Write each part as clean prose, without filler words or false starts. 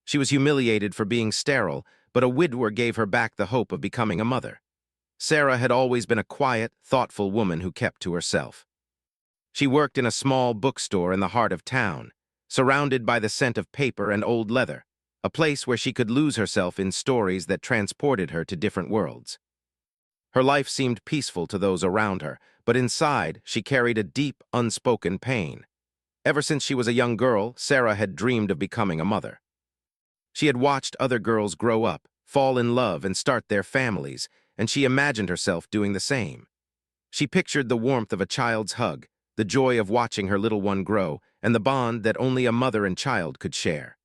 She was humiliated for being sterile, but a widower gave her back the hope of becoming a mother. Sarah had always been a quiet, thoughtful woman who kept to herself. She worked in a small bookstore in the heart of town, surrounded by the scent of paper and old leather, a place where she could lose herself in stories that transported her to different worlds. Her life seemed peaceful to those around her, but inside she carried a deep, unspoken pain. Ever since she was a young girl, Sarah had dreamed of becoming a mother. She had watched other girls grow up, fall in love, and start their families, and she imagined herself doing the same. She pictured the warmth of a child's hug, the joy of watching her little one grow, and the bond that only a mother and child could share.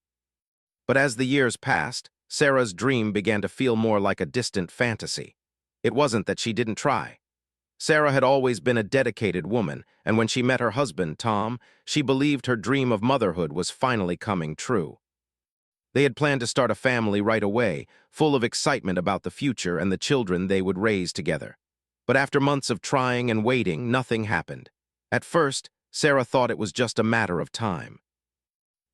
But as the years passed, Sarah's dream began to feel more like a distant fantasy. It wasn't that she didn't try. Sarah had always been a dedicated woman, and when she met her husband, Tom, she believed her dream of motherhood was finally coming true. They had planned to start a family right away, full of excitement about the future and the children they would raise together. But after months of trying and waiting, nothing happened. At first, Sarah thought it was just a matter of time.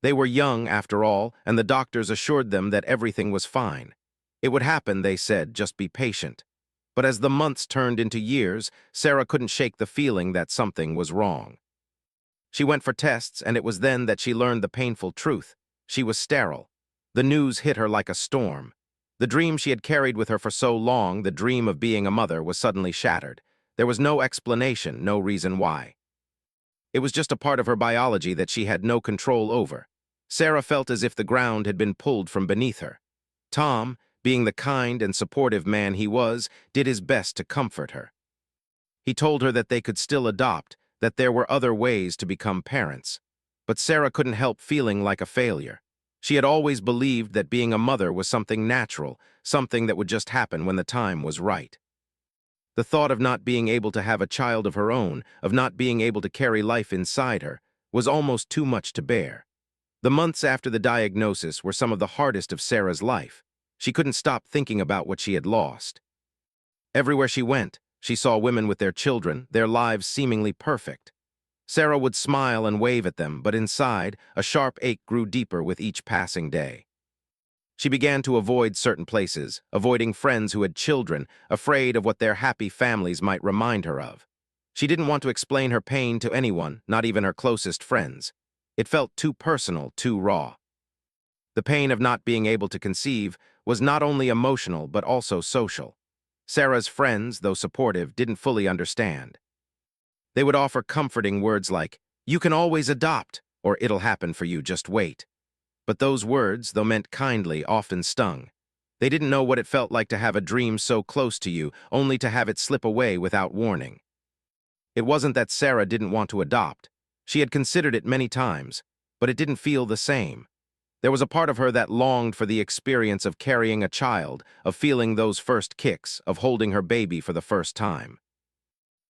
They were young, after all, and the doctors assured them that everything was fine. It would happen, they said, just be patient. But as the months turned into years, Sarah couldn't shake the feeling that something was wrong. She went for tests, and it was then that she learned the painful truth. She was sterile. The news hit her like a storm. The dream she had carried with her for so long, the dream of being a mother, was suddenly shattered. There was no explanation, no reason why. It was just a part of her biology that she had no control over. Sarah felt as if the ground had been pulled from beneath her. Tom, being the kind and supportive man he was, did his best to comfort her. He told her that they could still adopt, that there were other ways to become parents. But Sarah couldn't help feeling like a failure. She had always believed that being a mother was something natural, something that would just happen when the time was right. The thought of not being able to have a child of her own, of not being able to carry life inside her, was almost too much to bear. The months after the diagnosis were some of the hardest of Sarah's life. She couldn't stop thinking about what she had lost. Everywhere she went, she saw women with their children, their lives seemingly perfect. Sarah would smile and wave at them, but inside, a sharp ache grew deeper with each passing day. She began to avoid certain places, avoiding friends who had children, afraid of what their happy families might remind her of. She didn't want to explain her pain to anyone, not even her closest friends. It felt too personal, too raw. The pain of not being able to conceive was not only emotional but also social. Sarah's friends, though supportive, didn't fully understand. They would offer comforting words like, "You can always adopt," or "It'll happen for you, just wait." But those words, though meant kindly, often stung. They didn't know what it felt like to have a dream so close to you, only to have it slip away without warning. It wasn't that Sarah didn't want to adopt. She had considered it many times, but it didn't feel the same. There was a part of her that longed for the experience of carrying a child, of feeling those first kicks, of holding her baby for the first time.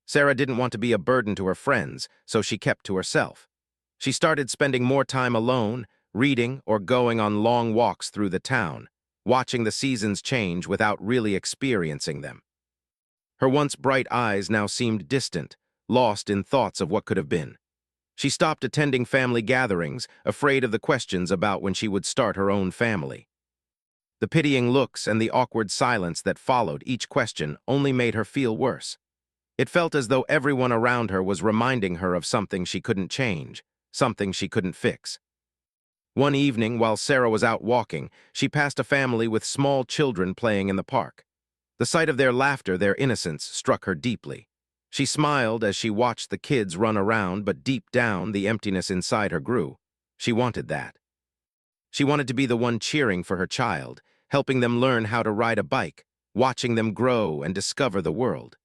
Sarah didn't want to be a burden to her friends, so she kept to herself. She started spending more time alone, reading or going on long walks through the town, watching the seasons change without really experiencing them. Her once bright eyes now seemed distant, lost in thoughts of what could have been. She stopped attending family gatherings, afraid of the questions about when she would start her own family. The pitying looks and the awkward silence that followed each question only made her feel worse. It felt as though everyone around her was reminding her of something she couldn't change, something she couldn't fix. One evening, while Sarah was out walking, she passed a family with small children playing in the park. The sight of their laughter, their innocence, struck her deeply. She smiled as she watched the kids run around, but deep down, the emptiness inside her grew. She wanted that. She wanted to be the one cheering for her child, helping them learn how to ride a bike, watching them grow and discover the world.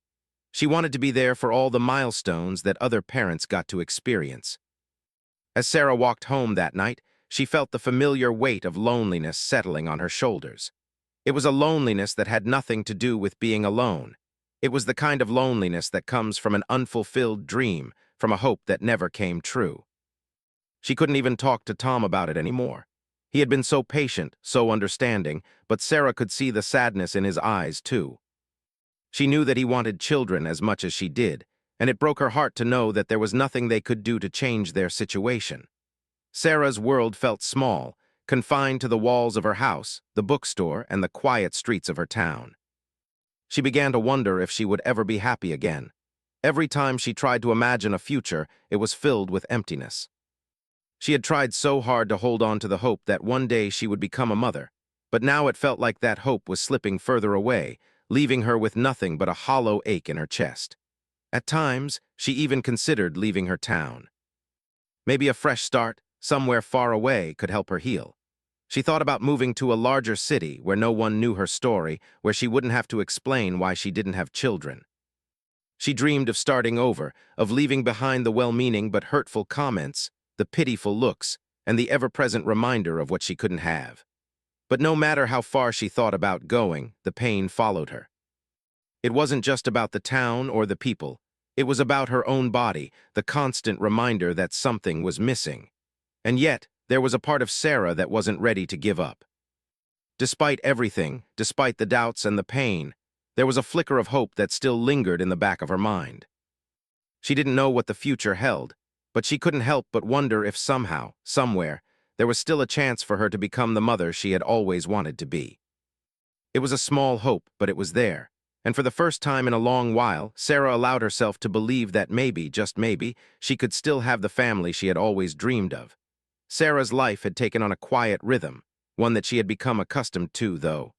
She wanted to be there for all the milestones that other parents got to experience. As Sarah walked home that night, she felt the familiar weight of loneliness settling on her shoulders. It was a loneliness that had nothing to do with being alone. It was the kind of loneliness that comes from an unfulfilled dream, from a hope that never came true. She couldn't even talk to Tom about it anymore. He had been so patient, so understanding, but Sarah could see the sadness in his eyes, too. She knew that he wanted children as much as she did, and it broke her heart to know that there was nothing they could do to change their situation. Sarah's world felt small, confined to the walls of her house, the bookstore, and the quiet streets of her town. She began to wonder if she would ever be happy again. Every time she tried to imagine a future, it was filled with emptiness. She had tried so hard to hold on to the hope that one day she would become a mother, but now it felt like that hope was slipping further away, leaving her with nothing but a hollow ache in her chest. At times, she even considered leaving her town. Maybe a fresh start, somewhere far away, could help her heal. She thought about moving to a larger city where no one knew her story, where she wouldn't have to explain why she didn't have children. She dreamed of starting over, of leaving behind the well-meaning but hurtful comments, the pitiful looks, and the ever-present reminder of what she couldn't have. But no matter how far she thought about going, the pain followed her. It wasn't just about the town or the people. It was about her own body, the constant reminder that something was missing. And yet, there was a part of Sarah that wasn't ready to give up. Despite everything, despite the doubts and the pain, there was a flicker of hope that still lingered in the back of her mind. She didn't know what the future held, but she couldn't help but wonder if somehow, somewhere, there was still a chance for her to become the mother she had always wanted to be. It was a small hope, but it was there. And for the first time in a long while, Sarah allowed herself to believe that maybe, just maybe, she could still have the family she had always dreamed of. Sarah's life had taken on a quiet rhythm, one that she had become accustomed to, though.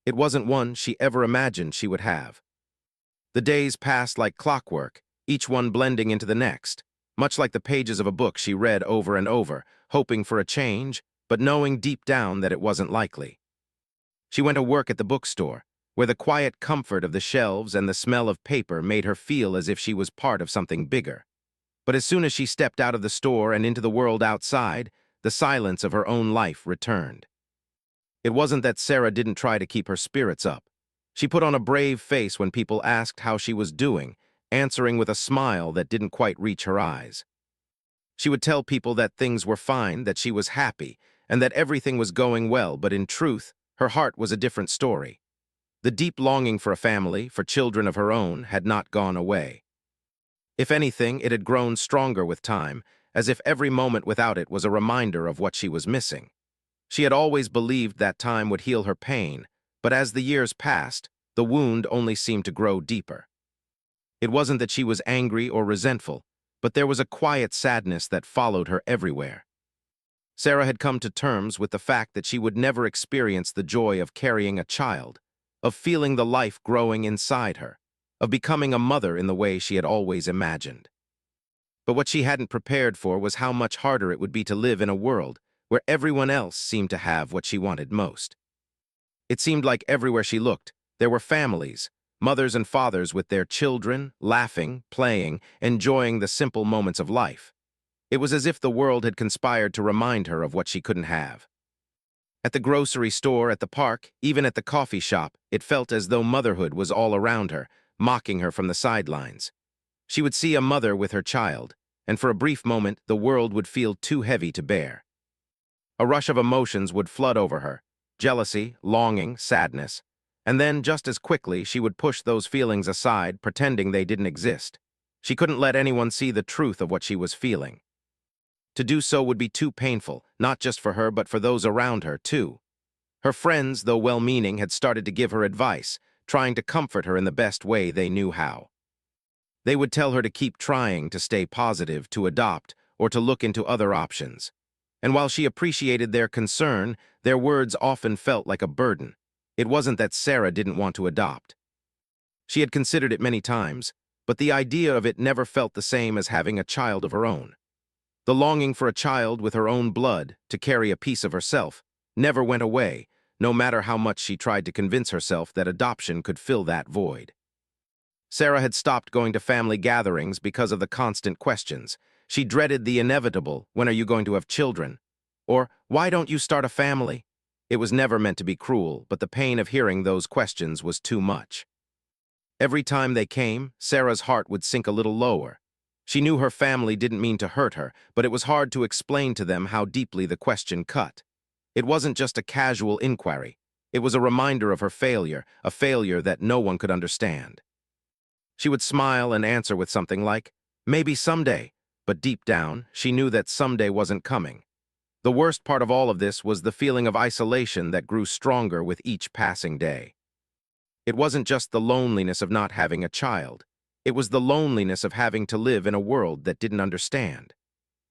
It wasn't one she ever imagined she would have. The days passed like clockwork, each one blending into the next, much like the pages of a book she read over and over, hoping for a change, but knowing deep down that it wasn't likely. She went to work at the bookstore, where the quiet comfort of the shelves and the smell of paper made her feel as if she was part of something bigger. But as soon as she stepped out of the store and into the world outside, the silence of her own life returned. It wasn't that Sarah didn't try to keep her spirits up. She put on a brave face when people asked how she was doing, answering with a smile that didn't quite reach her eyes. She would tell people that things were fine, that she was happy, and that everything was going well, but in truth, her heart was a different story. The deep longing for a family, for children of her own, had not gone away. If anything, it had grown stronger with time, as if every moment without it was a reminder of what she was missing. She had always believed that time would heal her pain, but as the years passed, the wound only seemed to grow deeper. It wasn't that she was angry or resentful, but there was a quiet sadness that followed her everywhere. Sarah had come to terms with the fact that she would never experience the joy of carrying a child, of feeling the life growing inside her, of becoming a mother in the way she had always imagined. But what she hadn't prepared for was how much harder it would be to live in a world where everyone else seemed to have what she wanted most. It seemed like everywhere she looked, there were families, mothers and fathers with their children, laughing, playing, enjoying the simple moments of life. It was as if the world had conspired to remind her of what she couldn't have. At the grocery store, at the park, even at the coffee shop, it felt as though motherhood was all around her, mocking her from the sidelines. She would see a mother with her child, and for a brief moment, the world would feel too heavy to bear. A rush of emotions would flood over her, jealousy, longing, sadness, and then, just as quickly, she would push those feelings aside, pretending they didn't exist. She couldn't let anyone see the truth of what she was feeling. To do so would be too painful, not just for her, but for those around her, too. Her friends, though well-meaning, had started to give her advice, trying to comfort her in the best way they knew how. They would tell her to keep trying, to stay positive, to adopt, or to look into other options. And while she appreciated their concern, their words often felt like a burden. It wasn't that Sarah didn't want to adopt. She had considered it many times, but the idea of it never felt the same as having a child of her own. The longing for a child with her own blood, to carry a piece of herself, never went away, no matter how much she tried to convince herself that adoption could fill that void. Sarah had stopped going to family gatherings because of the constant questions. She dreaded the inevitable, "When are you going to have children?" Or, "Why don't you start a family?" It was never meant to be cruel, but the pain of hearing those questions was too much. Every time they came, Sarah's heart would sink a little lower. She knew her family didn't mean to hurt her, but it was hard to explain to them how deeply the question cut. It wasn't just a casual inquiry. It was a reminder of her failure, a failure that no one could understand. She would smile and answer with something like, "Maybe someday," but deep down, she knew that someday wasn't coming. The worst part of all of this was the feeling of isolation that grew stronger with each passing day. It wasn't just the loneliness of not having a child. It was the loneliness of having to live in a world that didn't understand.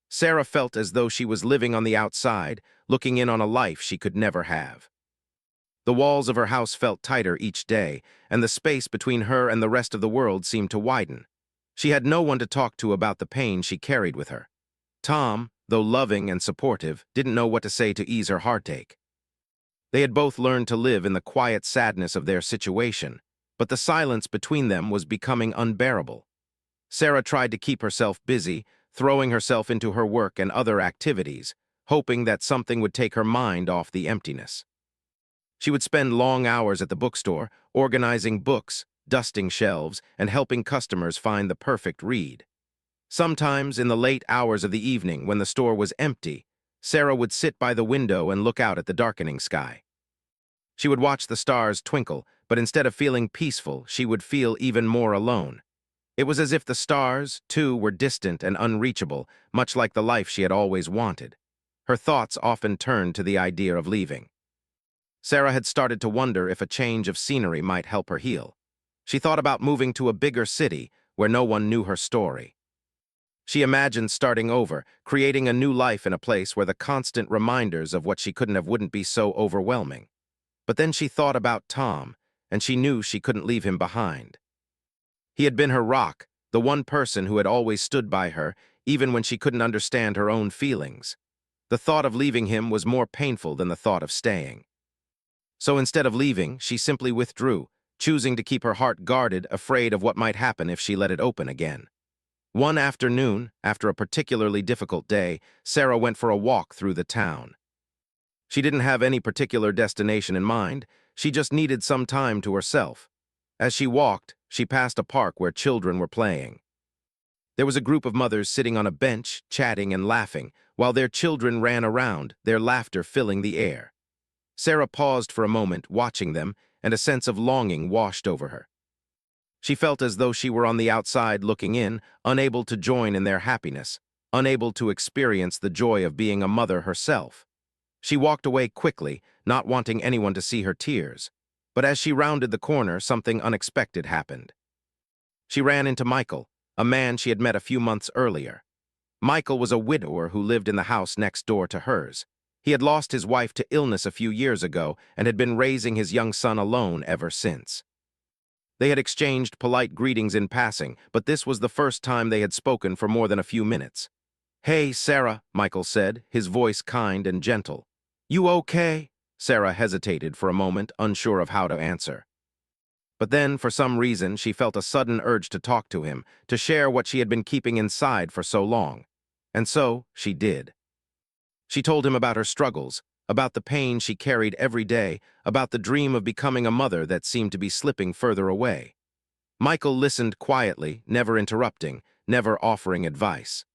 Sarah felt as though she was living on the outside, looking in on a life she could never have. The walls of her house felt tighter each day, and the space between her and the rest of the world seemed to widen. She had no one to talk to about the pain she carried with her. Tom, though loving and supportive, didn't know what to say to ease her heartache. They had both learned to live in the quiet sadness of their situation, but the silence between them was becoming unbearable. Sarah tried to keep herself busy, throwing herself into her work and other activities, hoping that something would take her mind off the emptiness. She would spend long hours at the bookstore, organizing books, dusting shelves, and helping customers find the perfect read. Sometimes, in the late hours of the evening when the store was empty, Sarah would sit by the window and look out at the darkening sky. She would watch the stars twinkle, but instead of feeling peaceful, she would feel even more alone. It was as if the stars, too, were distant and unreachable, much like the life she had always wanted. Her thoughts often turned to the idea of leaving. Sarah had started to wonder if a change of scenery might help her heal. She thought about moving to a bigger city where no one knew her story. She imagined starting over, creating a new life in a place where the constant reminders of what she couldn't have wouldn't be so overwhelming. But then she thought about Tom, and she knew she couldn't leave him behind. He had been her rock, the one person who had always stood by her, even when she couldn't understand her own feelings. The thought of leaving him was more painful than the thought of staying. So instead of leaving, she simply withdrew, choosing to keep her heart guarded, afraid of what might happen if she let it open again. One afternoon, after a particularly difficult day, Sarah went for a walk through the town. She didn't have any particular destination in mind, she just needed some time to herself. As she walked, she passed a park where children were playing. There was a group of mothers sitting on a bench, chatting and laughing, while their children ran around, their laughter filling the air. Sarah paused for a moment, watching them, and a sense of longing washed over her. She felt as though she were on the outside looking in, unable to join in their happiness, unable to experience the joy of being a mother herself. She walked away quickly, not wanting anyone to see her tears. But as she rounded the corner, something unexpected happened. She ran into Michael, a man she had met a few months earlier. Michael was a widower who lived in the house next door to hers. He had lost his wife to illness a few years ago and had been raising his young son alone ever since. They had exchanged polite greetings in passing, but this was the first time they had spoken for more than a few minutes. "Hey, Sarah," Michael said, his voice kind and gentle. "You okay?" Sarah hesitated for a moment, unsure of how to answer. But then, for some reason, she felt a sudden urge to talk to him, to share what she had been keeping inside for so long. And so, she did. She told him about her struggles, about the pain she carried every day, about the dream of becoming a mother that seemed to be slipping further away. Michael listened quietly, never interrupting, never offering advice.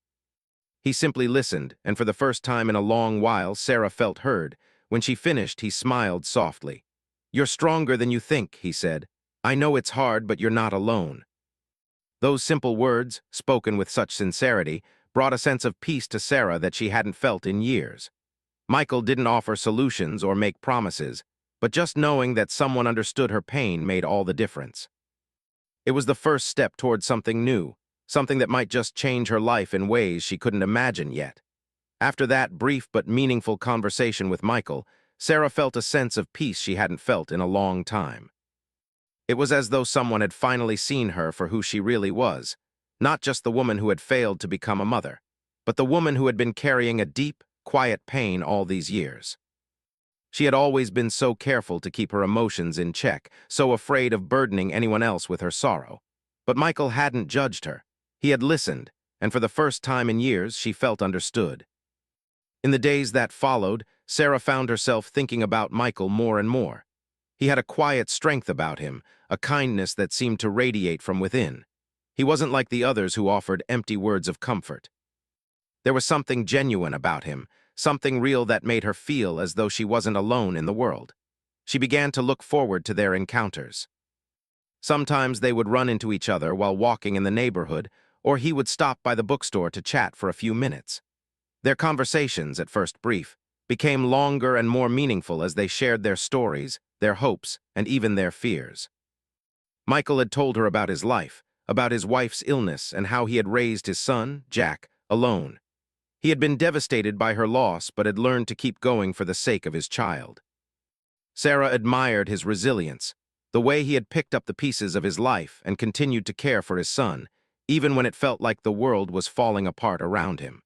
He simply listened, and for the first time in a long while, Sarah felt heard. When she finished, he smiled softly. "You're stronger than you think," he said. "I know it's hard, but you're not alone." Those simple words, spoken with such sincerity, brought a sense of peace to Sarah that she hadn't felt in years. Michael didn't offer solutions or make promises, but just knowing that someone understood her pain made all the difference. It was the first step toward something new, something that might just change her life in ways she couldn't imagine yet. After that brief but meaningful conversation with Michael, Sarah felt a sense of peace she hadn't felt in a long time. It was as though someone had finally seen her for who she really was, not just the woman who had failed to become a mother, but the woman who had been carrying a deep, quiet pain all these years. She had always been so careful to keep her emotions in check, so afraid of burdening anyone else with her sorrow. But Michael hadn't judged her. He had listened, and for the first time in years, she felt understood. In the days that followed, Sarah found herself thinking about Michael more and more. He had a quiet strength about him, a kindness that seemed to radiate from within. He wasn't like the others who offered empty words of comfort. There was something genuine about him, something real that made her feel as though she wasn't alone in the world. She began to look forward to their encounters. Sometimes they would run into each other while walking in the neighborhood, or he would stop by the bookstore to chat for a few minutes. Their conversations, at first brief, became longer and more meaningful as they shared their stories, their hopes, and even their fears. Michael had told her about his life, about his wife's illness, and how he had raised his son, Jack, alone. He had been devastated by her loss but had learned to keep going for the sake of his child. Sarah admired his resilience, the way he had picked up the pieces of his life and continued to care for his son, even when it felt like the world was falling apart around him.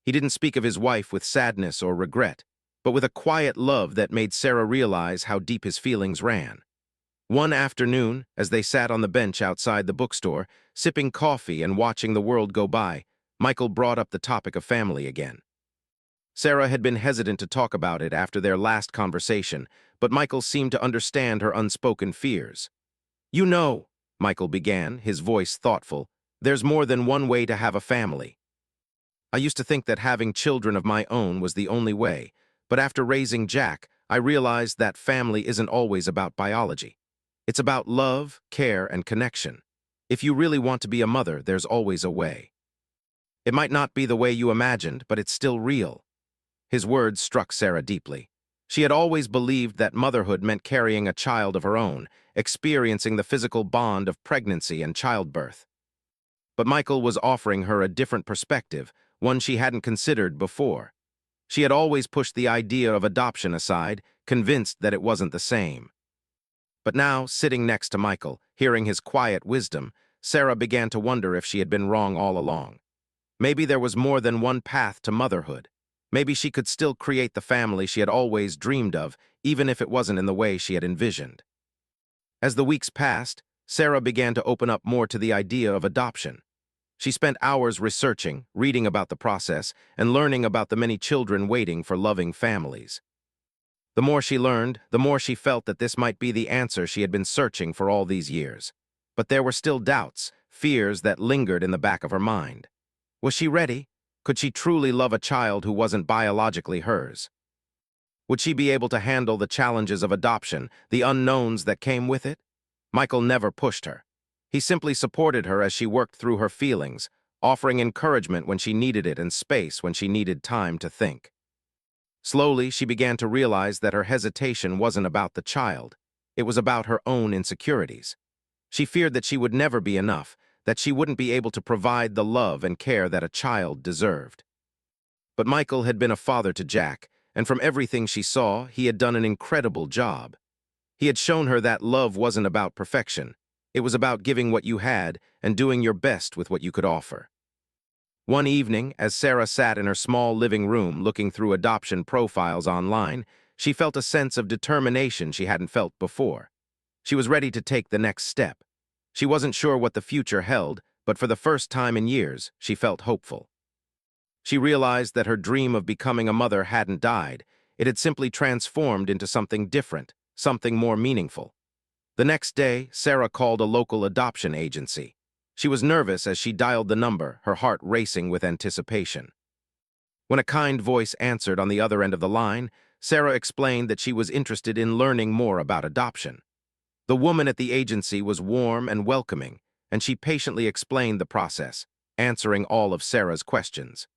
He didn't speak of his wife with sadness or regret, but with a quiet love that made Sarah realize how deep his feelings ran. One afternoon, as they sat on the bench outside the bookstore, sipping coffee and watching the world go by, Michael brought up the topic of family again. Sarah had been hesitant to talk about it after their last conversation, but Michael seemed to understand her unspoken fears. "You know," Michael began, his voice thoughtful, "there's more than one way to have a family. I used to think that having children of my own was the only way, but after raising Jack, I realized that family isn't always about biology. It's about love, care, and connection. If you really want to be a mother, there's always a way. It might not be the way you imagined, but it's still real." His words struck Sarah deeply. She had always believed that motherhood meant carrying a child of her own, experiencing the physical bond of pregnancy and childbirth. But Michael was offering her a different perspective, one she hadn't considered before. She had always pushed the idea of adoption aside, convinced that it wasn't the same. But now, sitting next to Michael, hearing his quiet wisdom, Sarah began to wonder if she had been wrong all along. Maybe there was more than one path to motherhood. Maybe she could still create the family she had always dreamed of, even if it wasn't in the way she had envisioned. As the weeks passed, Sarah began to open up more to the idea of adoption. She spent hours researching, reading about the process, and learning about the many children waiting for loving families. The more she learned, the more she felt that this might be the answer she had been searching for all these years. But there were still doubts, fears that lingered in the back of her mind. Was she ready? Could she truly love a child who wasn't biologically hers? Would she be able to handle the challenges of adoption, the unknowns that came with it? Michael never pushed her. He simply supported her as she worked through her feelings, offering encouragement when she needed it and space when she needed time to think. Slowly, she began to realize that her hesitation wasn't about the child. It was about her own insecurities. She feared that she would never be enough, that she wouldn't be able to provide the love and care that a child deserved. But Michael had been a father to Jack, and from everything she saw, he had done an incredible job. He had shown her that love wasn't about perfection. It was about giving what you had and doing your best with what you could offer. One evening, as Sarah sat in her small living room looking through adoption profiles online, she felt a sense of determination she hadn't felt before. She was ready to take the next step. She wasn't sure what the future held, but for the first time in years, she felt hopeful. She realized that her dream of becoming a mother hadn't died. It had simply transformed into something different, something more meaningful. The next day, Sarah called a local adoption agency. She was nervous as she dialed the number, her heart racing with anticipation. When a kind voice answered on the other end of the line, Sarah explained that she was interested in learning more about adoption. The woman at the agency was warm and welcoming, and she patiently explained the process, answering all of Sarah's questions.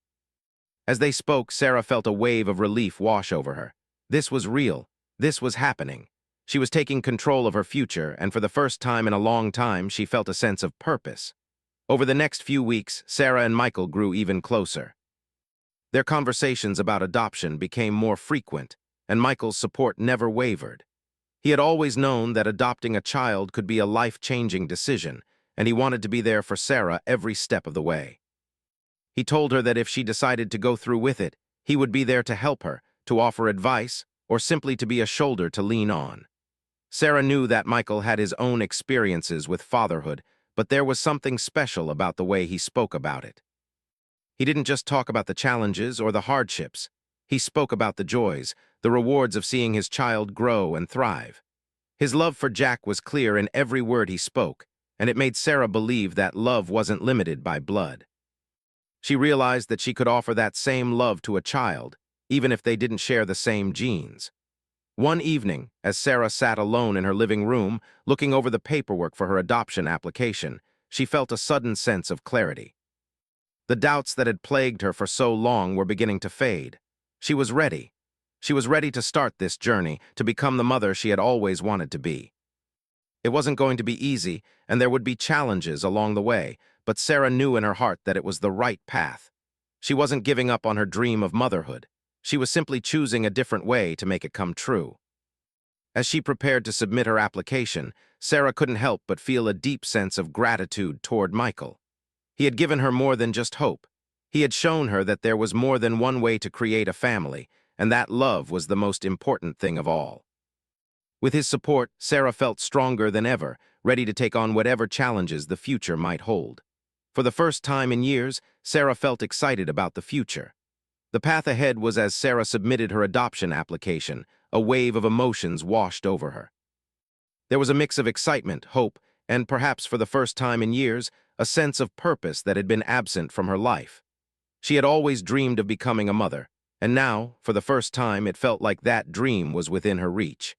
As they spoke, Sarah felt a wave of relief wash over her. This was real. This was happening. She was taking control of her future, and for the first time in a long time, she felt a sense of purpose. Over the next few weeks, Sarah and Michael grew even closer. Their conversations about adoption became more frequent, and Michael's support never wavered. He had always known that adopting a child could be a life-changing decision, and he wanted to be there for Sarah every step of the way. He told her that if she decided to go through with it, he would be there to help her, to offer advice, or simply to be a shoulder to lean on. Sarah knew that Michael had his own experiences with fatherhood, but there was something special about the way he spoke about it. He didn't just talk about the challenges or the hardships. He spoke about the joys, the rewards of seeing his child grow and thrive. His love for Jack was clear in every word he spoke, and it made Sarah believe that love wasn't limited by blood. She realized that she could offer that same love to a child, even if they didn't share the same genes. One evening, as Sarah sat alone in her living room, looking over the paperwork for her adoption application, she felt a sudden sense of clarity. The doubts that had plagued her for so long were beginning to fade. She was ready. She was ready to start this journey, to become the mother she had always wanted to be. It wasn't going to be easy, and there would be challenges along the way, but Sarah knew in her heart that it was the right path. She wasn't giving up on her dream of motherhood. She was simply choosing a different way to make it come true. As she prepared to submit her application, Sarah couldn't help but feel a deep sense of gratitude toward Michael. He had given her more than just hope. He had shown her that there was more than one way to create a family, and that love was the most important thing of all. With his support, Sarah felt stronger than ever, ready to take on whatever challenges the future might hold. For the first time in years, Sarah felt excited about the future. The path ahead was as Sarah submitted her adoption application. A wave of emotions washed over her. There was a mix of excitement, hope, and perhaps for the first time in years, a sense of purpose that had been absent from her life. She had always dreamed of becoming a mother, and now, for the first time, it felt like that dream was within her reach.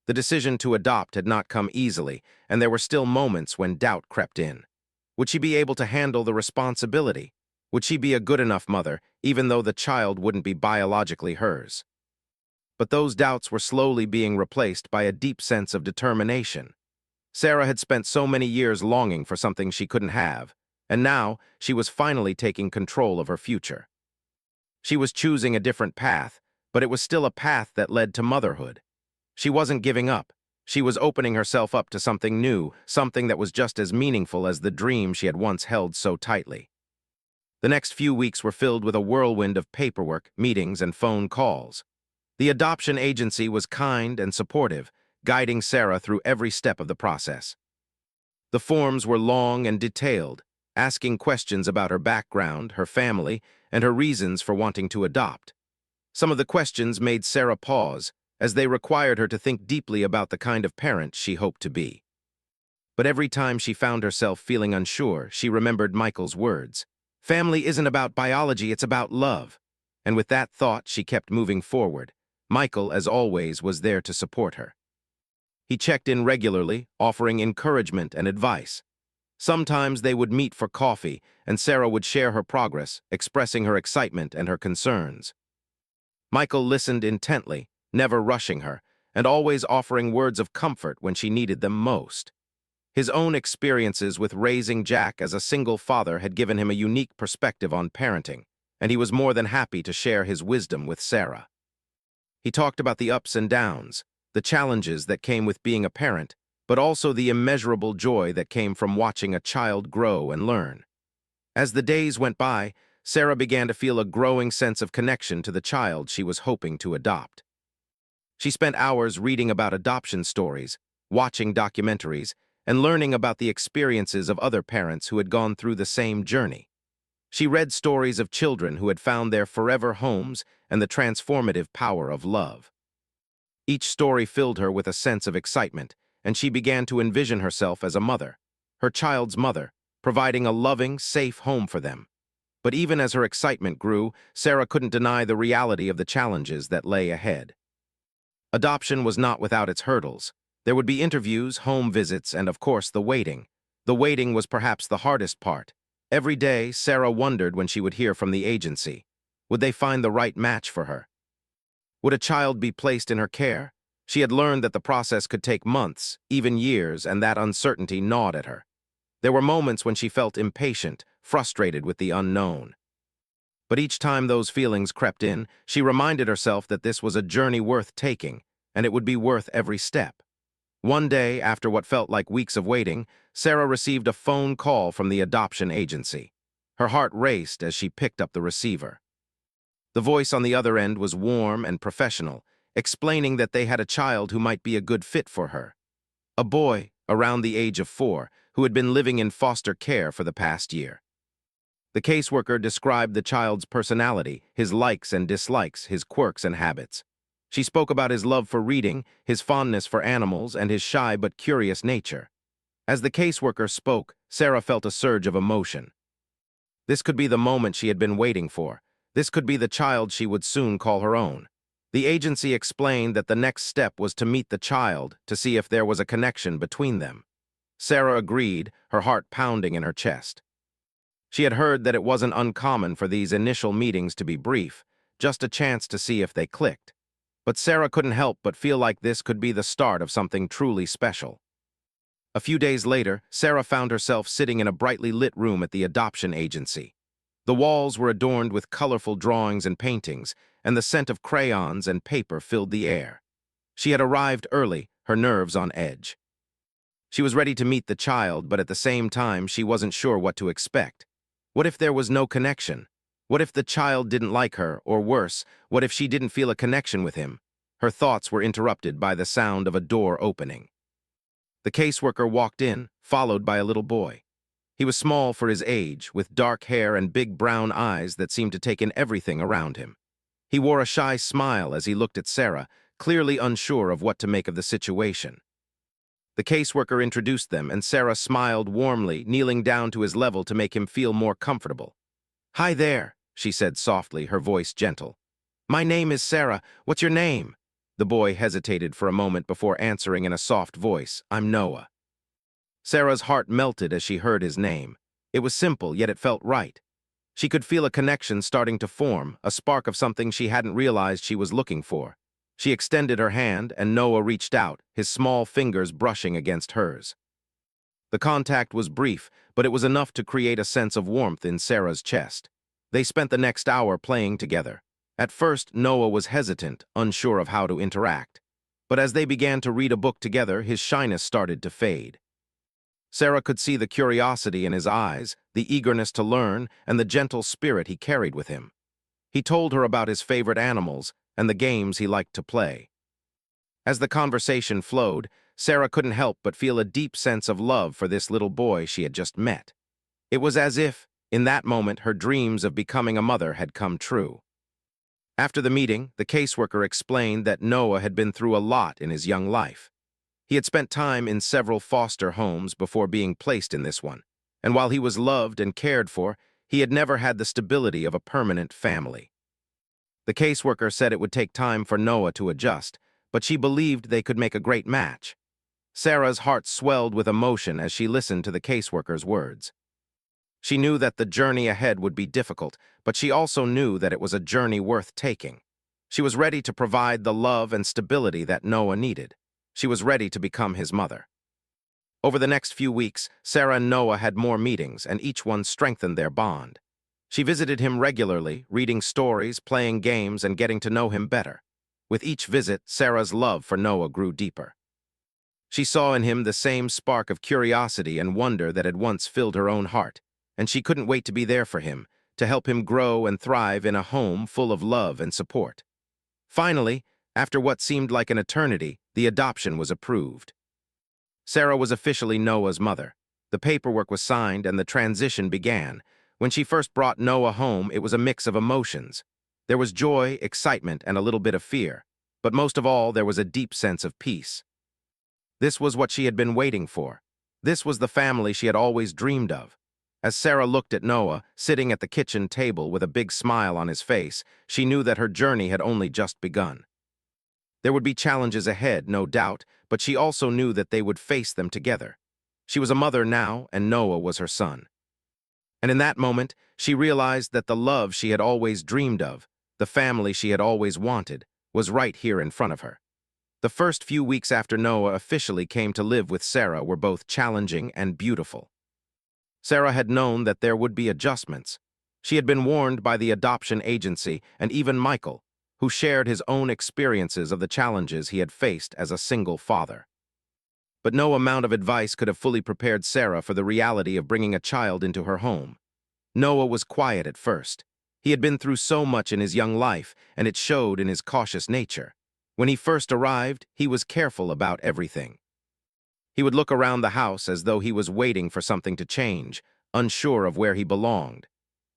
The decision to adopt had not come easily, and there were still moments when doubt crept in. Would she be able to handle the responsibility? Would she be a good enough mother, even though the child wouldn't be biologically hers? But those doubts were slowly being replaced by a deep sense of determination. Sarah had spent so many years longing for something she couldn't have, and now she was finally taking control of her future. She was choosing a different path, but it was still a path that led to motherhood. She wasn't giving up. She was opening herself up to something new, something that was just as meaningful as the dream she had once held so tightly. The next few weeks were filled with a whirlwind of paperwork, meetings, and phone calls. The adoption agency was kind and supportive, guiding Sarah through every step of the process. The forms were long and detailed, asking questions about her background, her family, and her reasons for wanting to adopt. Some of the questions made Sarah pause, as they required her to think deeply about the kind of parent she hoped to be. But every time she found herself feeling unsure, she remembered Michael's words. Family isn't about biology, it's about love. And with that thought, she kept moving forward. Michael, as always, was there to support her. He checked in regularly, offering encouragement and advice. Sometimes they would meet for coffee, and Sarah would share her progress, expressing her excitement and her concerns. Michael listened intently, never rushing her, and always offering words of comfort when she needed them most. His own experiences with raising Jack as a single father had given him a unique perspective on parenting, and he was more than happy to share his wisdom with Sarah. He talked about the ups and downs, the challenges that came with being a parent, but also the immeasurable joy that came from watching a child grow and learn. As the days went by, Sarah began to feel a growing sense of connection to the child she was hoping to adopt. She spent hours reading about adoption stories, watching documentaries, and learning about the experiences of other parents who had gone through the same journey. She read stories of children who had found their forever homes and the transformative power of love. Each story filled her with a sense of excitement, and she began to envision herself as a mother, her child's mother, providing a loving, safe home for them. But even as her excitement grew, Sarah couldn't deny the reality of the challenges that lay ahead. Adoption was not without its hurdles. There would be interviews, home visits, and of course the waiting. The waiting was perhaps the hardest part. Every day, Sarah wondered when she would hear from the agency. Would they find the right match for her? Would a child be placed in her care? She had learned that the process could take months, even years, and that uncertainty gnawed at her. There were moments when she felt impatient, frustrated with the unknown. But each time those feelings crept in, she reminded herself that this was a journey worth taking, and it would be worth every step. One day, after what felt like weeks of waiting, Sarah received a phone call from the adoption agency. Her heart raced as she picked up the receiver. The voice on the other end was warm and professional, explaining that they had a child who might be a good fit for her. A boy, around the age of 4, who had been living in foster care for the past year. The caseworker described the child's personality, his likes and dislikes, his quirks and habits. She spoke about his love for reading, his fondness for animals, and his shy but curious nature. As the caseworker spoke, Sarah felt a surge of emotion. This could be the moment she had been waiting for. This could be the child she would soon call her own. The agency explained that the next step was to meet the child to see if there was a connection between them. Sarah agreed, her heart pounding in her chest. She had heard that it wasn't uncommon for these initial meetings to be brief, just a chance to see if they clicked. But Sarah couldn't help but feel like this could be the start of something truly special. A few days later, Sarah found herself sitting in a brightly lit room at the adoption agency. The walls were adorned with colorful drawings and paintings, and the scent of crayons and paper filled the air. She had arrived early, her nerves on edge. She was ready to meet the child, but at the same time, she wasn't sure what to expect. What if there was no connection? What if the child didn't like her, or worse, what if she didn't feel a connection with him? Her thoughts were interrupted by the sound of a door opening. The caseworker walked in, followed by a little boy. He was small for his age, with dark hair and big brown eyes that seemed to take in everything around him. He wore a shy smile as he looked at Sarah, clearly unsure of what to make of the situation. The caseworker introduced them, and Sarah smiled warmly, kneeling down to his level to make him feel more comfortable. "Hi there," she said softly, her voice gentle. "My name is Sarah. What's your name?" The boy hesitated for a moment before answering in a soft voice, "I'm Noah." Sarah's heart melted as she heard his name. It was simple, yet it felt right. She could feel a connection starting to form, a spark of something she hadn't realized she was looking for. She extended her hand, and Noah reached out, his small fingers brushing against hers. The contact was brief, but it was enough to create a sense of warmth in Sarah's chest. They spent the next hour playing together. At first, Noah was hesitant, unsure of how to interact. But as they began to read a book together, his shyness started to fade. Sarah could see the curiosity in his eyes, the eagerness to learn, and the gentle spirit he carried with him. He told her about his favorite animals and the games he liked to play. As the conversation flowed, Sarah couldn't help but feel a deep sense of love for this little boy she had just met. It was as if, in that moment, her dreams of becoming a mother had come true. After the meeting, the caseworker explained that Noah had been through a lot in his young life. He had spent time in several foster homes before being placed in this one, and while he was loved and cared for, he had never had the stability of a permanent family. The caseworker said it would take time for Noah to adjust, but she believed they could make a great match. Sarah's heart swelled with emotion as she listened to the caseworker's words. She knew that the journey ahead would be difficult, but she also knew that it was a journey worth taking. She was ready to provide the love and stability that Noah needed. She was ready to become his mother. Over the next few weeks, Sarah and Noah had more meetings, and each one strengthened their bond. She visited him regularly, reading stories, playing games, and getting to know him better. With each visit, Sarah's love for Noah grew deeper. She saw in him the same spark of curiosity and wonder that had once filled her own heart, and she couldn't wait to be there for him, to help him grow and thrive in a home full of love and support. Finally, after what seemed like an eternity, the adoption was approved. Sarah was officially Noah's mother. The paperwork was signed and the transition began. When she first brought Noah home, it was a mix of emotions. There was joy, excitement, and a little bit of fear. But most of all, there was a deep sense of peace. This was what she had been waiting for. This was the family she had always dreamed of. As Sarah looked at Noah, sitting at the kitchen table with a big smile on his face, she knew that her journey had only just begun. There would be challenges ahead, no doubt, but she also knew that they would face them together. She was a mother now, and Noah was her son. And in that moment, she realized that the love she had always dreamed of, the family she had always wanted, was right here in front of her. The first few weeks after Noah officially came to live with Sarah were both challenging and beautiful. Sarah had known that there would be adjustments. She had been warned by the adoption agency and even Michael, who shared his own experiences of the challenges he had faced as a single father. But no amount of advice could have fully prepared Sarah for the reality of bringing a child into her home. Noah was quiet at first. He had been through so much in his young life, and it showed in his cautious nature. When he first arrived, he was careful about everything. He would look around the house as though he was waiting for something to change, unsure of where he belonged.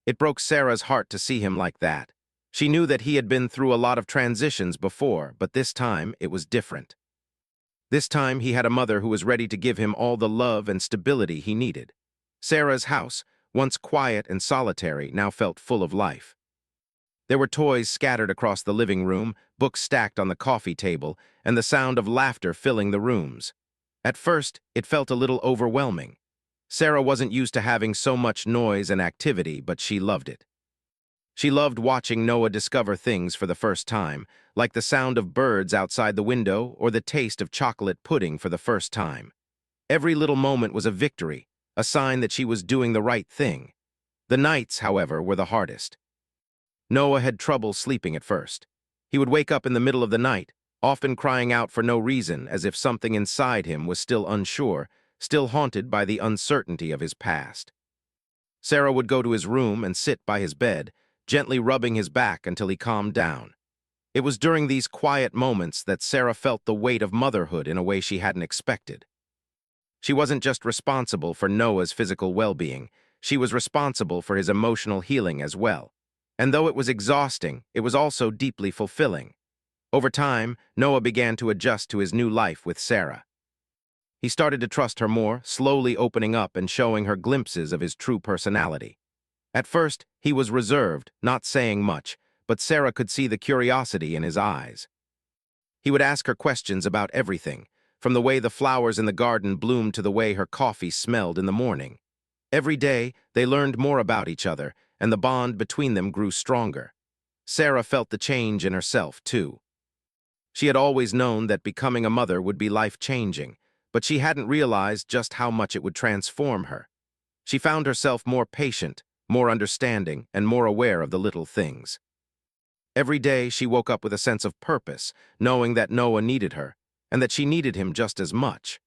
It broke Sarah's heart to see him like that. She knew that he had been through a lot of transitions before, but this time it was different. This time he had a mother who was ready to give him all the love and stability he needed. Sarah's house, once quiet and solitary, now felt full of life. There were toys scattered across the living room, books stacked on the coffee table, and the sound of laughter filling the rooms. At first, it felt a little overwhelming. Sarah wasn't used to having so much noise and activity, but she loved it. She loved watching Noah discover things for the first time, like the sound of birds outside the window or the taste of chocolate pudding for the first time. Every little moment was a victory, a sign that she was doing the right thing. The nights, however, were the hardest. Noah had trouble sleeping at first. He would wake up in the middle of the night, often crying out for no reason, as if something inside him was still unsure, still haunted by the uncertainty of his past. Sarah would go to his room and sit by his bed, gently rubbing his back until he calmed down. It was during these quiet moments that Sarah felt the weight of motherhood in a way she hadn't expected. She wasn't just responsible for Noah's physical well-being, she was responsible for his emotional healing as well. And though it was exhausting, it was also deeply fulfilling. Over time, Noah began to adjust to his new life with Sarah. He started to trust her more, slowly opening up and showing her glimpses of his true personality. At first, he was reserved, not saying much, but Sarah could see the curiosity in his eyes. He would ask her questions about everything, from the way the flowers in the garden bloomed to the way her coffee smelled in the morning. Every day, they learned more about each other, and the bond between them grew stronger. Sarah felt the change in herself, too. She had always known that becoming a mother would be life-changing, but she hadn't realized just how much it would transform her. She found herself more patient, more understanding, and more aware of the little things. Every day, she woke up with a sense of purpose, knowing that Noah needed her, and that she needed him just as much.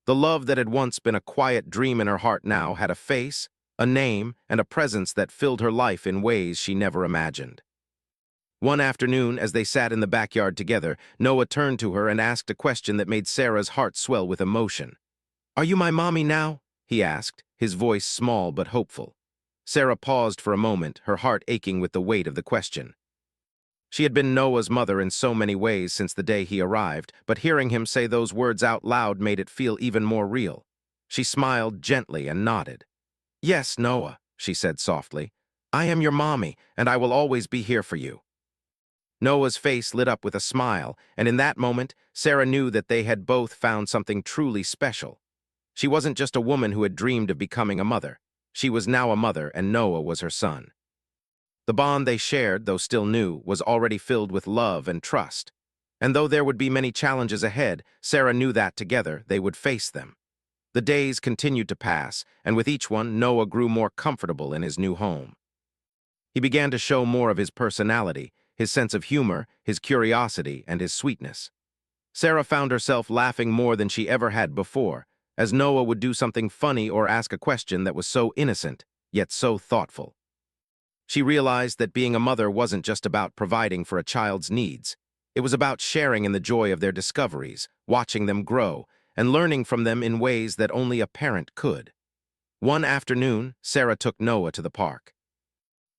The love that had once been a quiet dream in her heart now had a face, a name, and a presence that filled her life in ways she never imagined. One afternoon, as they sat in the backyard together, Noah turned to her and asked a question that made Sarah's heart swell with emotion. "Are you my mommy now?" he asked, his voice small but hopeful. Sarah paused for a moment, her heart aching with the weight of the question. She had been Noah's mother in so many ways since the day he arrived, but hearing him say those words out loud made it feel even more real. She smiled gently and nodded. "Yes, Noah," she said softly. "I am your mommy, and I will always be here for you." Noah's face lit up with a smile, and in that moment, Sarah knew that they had both found something truly special. She wasn't just a woman who had dreamed of becoming a mother. She was now a mother, and Noah was her son. The bond they shared, though still new, was already filled with love and trust. And though there would be many challenges ahead, Sarah knew that together they would face them. The days continued to pass, and with each one, Noah grew more comfortable in his new home. He began to show more of his personality, his sense of humor, his curiosity, and his sweetness. Sarah found herself laughing more than she ever had before, as Noah would do something funny or ask a question that was so innocent, yet so thoughtful. She realized that being a mother wasn't just about providing for a child's needs. It was about sharing in the joy of their discoveries, watching them grow, and learning from them in ways that only a parent could. One afternoon, Sarah took Noah to the park.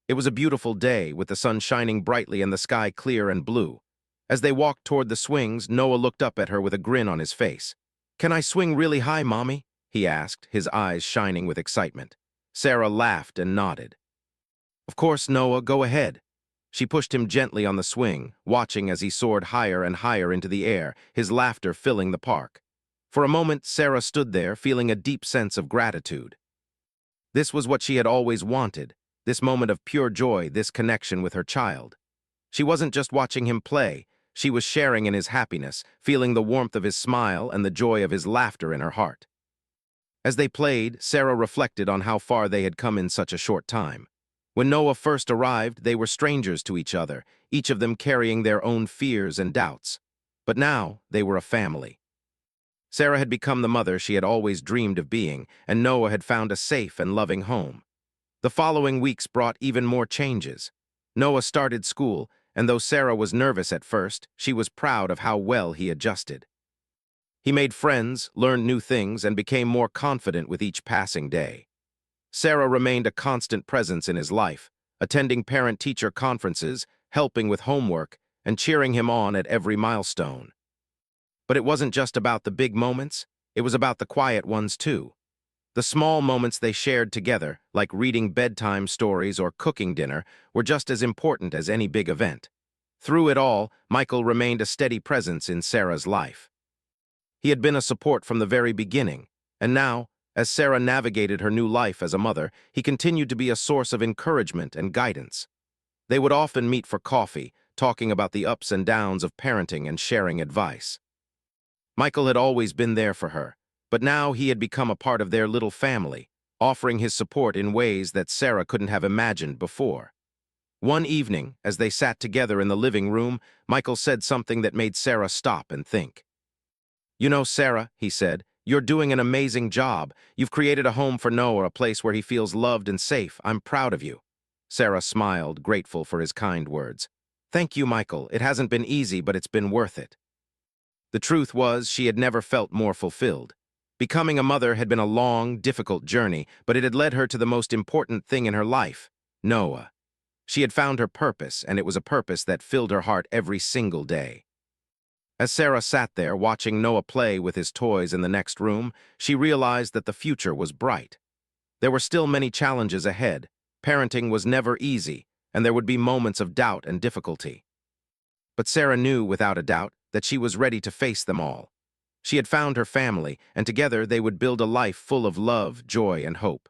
It was a beautiful day, with the sun shining brightly and the sky clear and blue. As they walked toward the swings, Noah looked up at her with a grin on his face. "Can I swing really high, Mommy?" he asked, his eyes shining with excitement. Sarah laughed and nodded. "Of course, Noah, go ahead." She pushed him gently on the swing, watching as he soared higher and higher into the air, his laughter filling the park. For a moment, Sarah stood there, feeling a deep sense of gratitude. This was what she had always wanted, this moment of pure joy, this connection with her child. She wasn't just watching him play, she was sharing in his happiness, feeling the warmth of his smile and the joy of his laughter in her heart. As they played, Sarah reflected on how far they had come in such a short time. When Noah first arrived, they were strangers to each other, each of them carrying their own fears and doubts. But now, they were a family. Sarah had become the mother she had always dreamed of being, and Noah had found a safe and loving home. The following weeks brought even more changes. Noah started school, and though Sarah was nervous at first, she was proud of how well he adjusted. He made friends, learned new things, and became more confident with each passing day. Sarah remained a constant presence in his life, attending parent-teacher conferences, helping with homework, and cheering him on at every milestone. But it wasn't just about the big moments, it was about the quiet ones too. The small moments they shared together, like reading bedtime stories or cooking dinner, were just as important as any big event. Through it all, Michael remained a steady presence in Sarah's life. He had been a support from the very beginning, and now, As Sarah navigated her new life as a mother, he continued to be a source of encouragement and guidance. They would often meet for coffee, talking about the ups and downs of parenting and sharing advice. Michael had always been there for her, but now he had become a part of their little family, offering his support in ways that Sarah couldn't have imagined before. One evening, as they sat together in the living room, Michael said something that made Sarah stop and think. "You know, Sarah," he said, "you're doing an amazing job. You've created a home for Noah, a place where he feels loved and safe. I'm proud of you." Sarah smiled, grateful for his kind words. "Thank you, Michael. It hasn't been easy, but it's been worth it." The truth was, she had never felt more fulfilled. Becoming a mother had been a long, difficult journey, but it had led her to the most important thing in her life, Noah. She had found her purpose, and it was a purpose that filled her heart every single day. As Sarah sat there watching Noah play with his toys in the next room, she realized that the future was bright. There were still many challenges ahead. Parenting was never easy, and there would be moments of doubt and difficulty. But Sarah knew, without a doubt, that she was ready to face them all. She had found her family, and together they would build a life full of love, joy, and hope.